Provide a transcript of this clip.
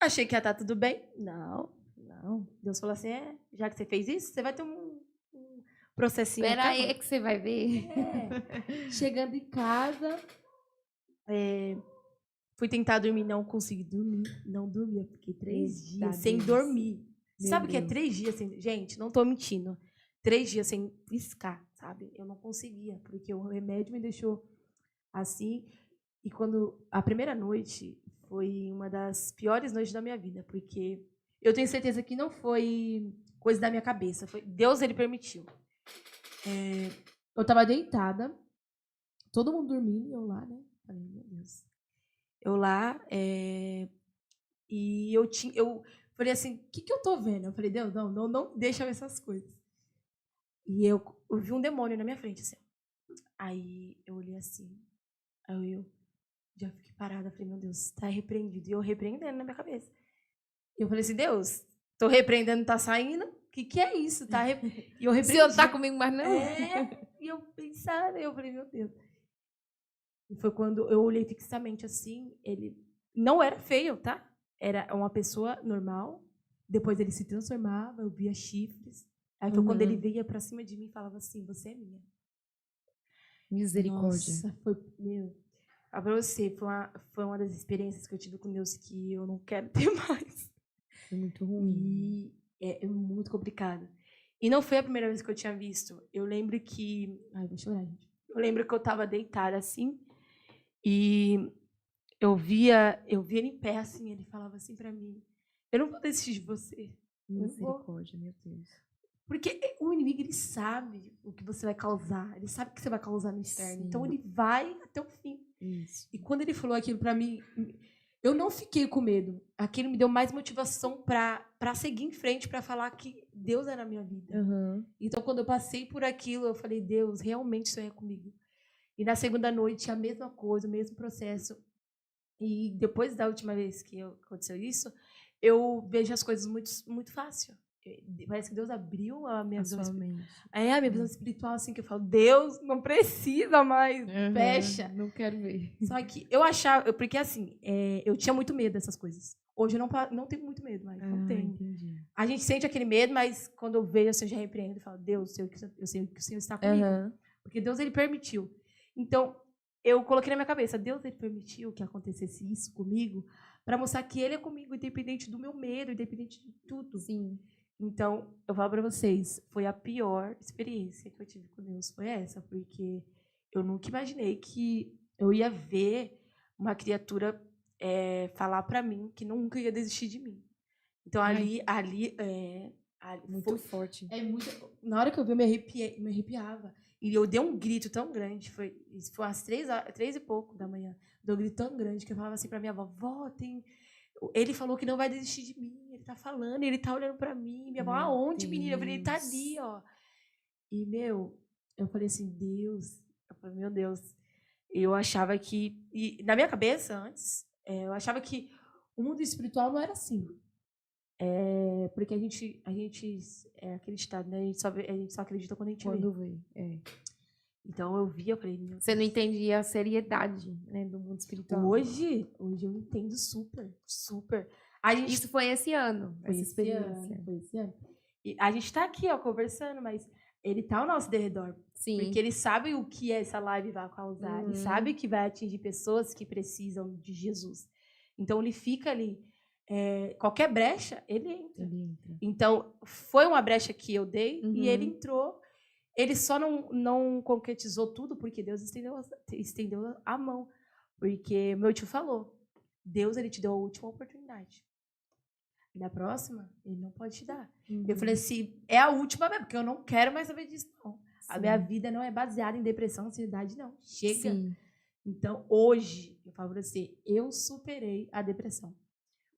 Achei que ia estar tudo bem. Não. Deus falou assim, já que você fez isso, você vai ter um processinho. Espera aí que você vai ver. Chegando em casa, fui tentar dormir, não consegui dormir. Não dormi, eu fiquei 3 dias sem dormir. Sabe o que é 3 dias sem... Gente, não tô mentindo. 3 dias sem piscar, sabe? Eu não conseguia, porque o remédio me deixou assim. E quando... A primeira noite foi uma das piores noites da minha vida, porque eu tenho certeza que não foi coisa da minha cabeça. Foi Deus, ele permitiu. Eu tava deitada, todo mundo dormindo, e eu lá, né? Falei, meu Deus. Eu lá, e eu falei assim, o que eu tô vendo? Eu falei, Deus, não deixa eu ver essas coisas. E eu vi um demônio na minha frente, assim. Aí eu olhei assim, aí eu já fiquei parada, falei, meu Deus, tá repreendido. E eu repreendendo na minha cabeça. E eu falei assim, Deus, tô repreendendo, tá saindo? O que é isso? E eu repreendi. O senhor não tá comigo mais, não? E eu pensava, eu falei, meu Deus. E foi quando eu olhei fixamente assim, ele não era feio, tá? Era uma pessoa normal. Depois ele se transformava, eu via chifres. Aí foi quando ele veio pra cima de mim e falava assim, você é minha. Misericórdia. Nossa, foi, meu... Pra você, foi uma das experiências que eu tive com Deus que eu não quero ter mais. Foi muito ruim. E é muito complicado. E não foi a primeira vez que eu tinha visto. Eu lembro que... Ai, vou chorar, gente. Eu lembro que eu tava deitada assim, e eu via ele em pé, assim, ele falava assim pra mim, eu não vou desistir de você. Misericórdia, meu Deus. Porque o inimigo, ele sabe o que você vai causar. Ele sabe o que você vai causar no externo. Sim. Então, ele vai até o fim. Isso. E quando ele falou aquilo pra mim, eu não fiquei com medo. Aquilo me deu mais motivação pra seguir em frente, pra falar que Deus era a minha vida. Então, quando eu passei por aquilo, eu falei, Deus, realmente sonha comigo. E na segunda noite, a mesma coisa, o mesmo processo. E depois da última vez que aconteceu isso, eu vejo as coisas muito, muito fácil. Parece que Deus abriu a minha visão espiritual. A minha visão espiritual, assim, que eu falo, Deus, não precisa mais, fecha. Não quero ver. Só que eu achava, porque assim, eu tinha muito medo dessas coisas. Hoje eu não tenho muito medo, mas não tenho. Entendi. A gente sente aquele medo, mas quando eu vejo, assim, eu já repreendo e falo, Deus, eu sei que o Senhor está comigo. Porque Deus, ele permitiu. Então, eu coloquei na minha cabeça, Deus, ele permitiu que acontecesse isso comigo para mostrar que ele é comigo, independente do meu medo, independente de tudo. Sim. Então, eu falo para vocês, foi a pior experiência que eu tive com Deus, foi essa, porque eu nunca imaginei que eu ia ver uma criatura falar para mim que nunca ia desistir de mim. Então, ali muito forte. Na hora que eu vi, eu me arrepiava. E eu dei um grito tão grande, foi às 3 e pouco da manhã. Deu um grito tão grande que eu falava assim pra minha avó, vó, ele falou que não vai desistir de mim, ele tá falando, ele tá olhando pra mim. Minha avó, aonde, menina? Eu falei, ele tá ali, ó. E, eu falei assim, Deus. Eu falei, meu Deus. Eu achava que... E na minha cabeça, antes, eu achava que o mundo espiritual não era assim. Porque a gente é acreditado, né? A gente só acredita quando a gente vê. Então eu via, eu falei... Você não entendia a seriedade, né, do mundo espiritual. Hoje eu entendo super. Isso foi esse ano, essa experiência. Foi esse ano. E a gente tá aqui, ó, conversando, mas ele tá ao nosso derredor. Sim. Porque ele sabe o que essa live vai causar. Ele sabe que vai atingir pessoas que precisam de Jesus. Então ele fica ali. Qualquer brecha, ele entra. Então, foi uma brecha que eu dei e ele entrou. Ele só não concretizou tudo porque Deus estendeu a mão. Porque meu tio falou, Deus, ele te deu a última oportunidade. E na próxima, ele não pode te dar. Eu falei assim, é a última mesmo, porque eu não quero mais saber disso, não. A minha vida não é baseada em depressão, ansiedade, não. Chega. Sim. Então, hoje, eu falo pra você, eu superei a depressão.